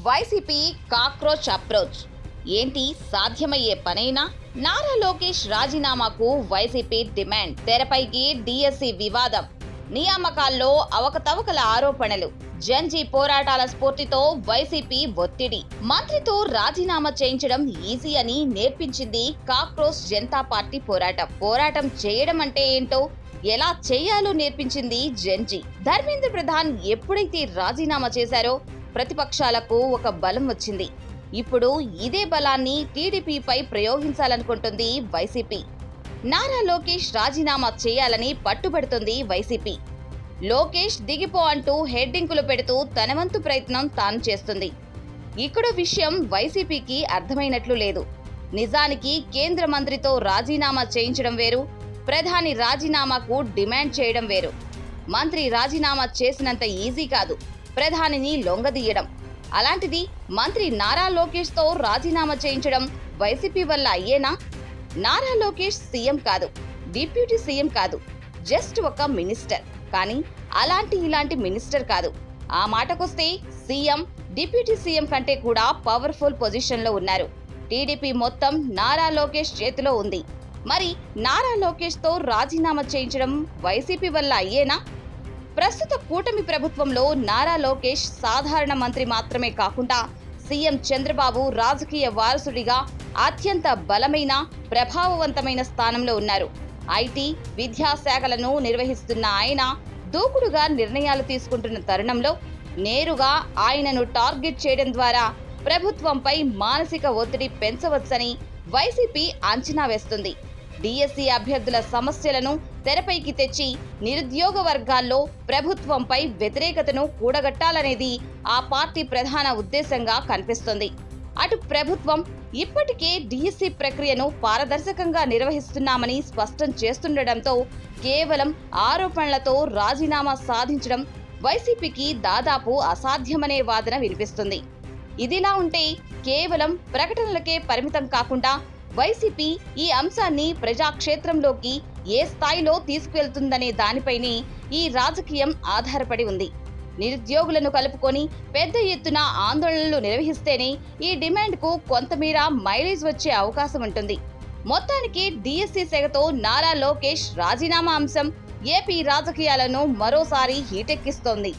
YCP cockroach approach ఏంటి సాధ్యమయ్యే పనేనా? నారా లోకేష్ రాజీనామాకు వైసీపీ డిమాండ్. తెరపైకి డిఎస్సి వివాదం, నియామకాల్లో అవకతవకల ఆరోపణలు, జంజీ పోరాటాల స్ఫూర్తితో వైసీపీ ఒత్తిడి. మంత్రితో రాజీనామా చేయించడం ఈజీ అని నేర్పించింది కాక్రోచ్ జనతా పార్టీ పోరాటం చేయడం అంటే ఏంటో, ఎలా చేయాలో నేర్పించింది జంజీ. ధర్మేంద్ర ప్రధాన్ ఎప్పుడైతే రాజీనామా చేశారో ప్రతిపక్షాలకు ఒక బలం వచ్చింది. ఇప్పుడు ఇదే బలాన్ని టీడీపీపై ప్రయోగించాలనుకుంటుంది వైసీపీ. నారా లోకేష్ రాజీనామా చేయాలని పట్టుబడుతుంది వైసీపీ. లోకేష్ దిగిపో అంటూ హెడ్డింగులు పెడుతూ తన వంతు ప్రయత్నం తాను చేస్తుంది. ఇక్కడ విషయం వైసీపీకి అర్థమైనట్లు లేదు. నిజానికి కేంద్ర మంత్రితో రాజీనామా చేయించడం వేరు, ప్రధాని రాజీనామాకు డిమాండ్ చేయడం వేరు. మంత్రి రాజీనామా చేసినంత ఈజీ కాదు ప్రధానిని లొంగదీయడం. అలాంటిది మంత్రి నారా లోకేష్ తో రాజీనామా చేయించడం వైసీపీ వల్ల అయ్యేనా? నారా లోకేష్ సీఎం కాదు, డిప్యూటీ సీఎం కాదు, జస్ట్ ఒక మినిస్టర్. కానీ ఇలాంటి మినిస్టర్ కాదు. ఆ మాటకొస్తే సీఎం, డిప్యూటీ సీఎం కంటే కూడా పవర్ఫుల్ పొజిషన్లో ఉన్నారు. టీడీపీ మొత్తం నారా లోకేష్ చేతిలో ఉంది. మరి నారా లోకేష్ తో రాజీనామా చేయించడం వైసీపీ వల్ల అయ్యేనా? ప్రస్తుత కూటమి ప్రభుత్వంలో నారా లోకేష్ సాధారణ మంత్రి మాత్రమే కాకుండా సీఎం చంద్రబాబు రాజకీయ వారసుడిగా అత్యంత బలమైన, ప్రభావవంతమైన స్థానంలో ఉన్నారు. ఐటీ, విద్యాశాఖలను నిర్వహిస్తున్న ఆయన దూకుడుగా నిర్ణయాలు తీసుకుంటున్న తరుణంలో నేరుగా ఆయనను టార్గెట్ చేయడం ద్వారా ప్రభుత్వంపై మానసిక ఒత్తిడి పెంచవచ్చని వైసీపీ అంచనా వేస్తుంది. డిఎస్సి అభ్యర్థుల సమస్యలను తెరపైకి తెచ్చి నిరుద్యోగ వర్గాల్లో ప్రభుత్వంపై వ్యతిరేకతను కూడగట్టాలనేది ఆ పార్టీ ప్రధాన ఉద్దేశంగా కనిపిస్తుంది. అటు ప్రభుత్వం ఇప్పటికే డిఎస్సి ప్రక్రియను పారదర్శకంగా నిర్వహిస్తున్నామని స్పష్టం చేస్తుండటంతో కేవలం ఆరోపణలతో రాజీనామా సాధించడం వైసీపీకి దాదాపు అసాధ్యమనే వాదన వినిపిస్తుంది. ఇదిలా ఉంటే కేవలం ప్రకటనలకే పరిమితం కాకుండా వైసీపీ ఈ అంశాన్ని ప్రజాక్షేత్రంలోకి ఏ స్థాయిలో తీసుకువెళ్తుందనే దానిపైనే ఈ రాజకీయం ఆధారపడి ఉంది. నిరుద్యోగులను కలుపుకొని పెద్ద ఎత్తున ఆందోళనలు నిర్వహిస్తేనే ఈ డిమాండ్కు కొంతమేర మైలేజ్ వచ్చే అవకాశం ఉంటుంది. మొత్తానికి డిఎస్సి సెగతో నారా లోకేష్ రాజీనామా అంశం ఏపీ రాజకీయాలను మరోసారి హీటెక్కిస్తోంది.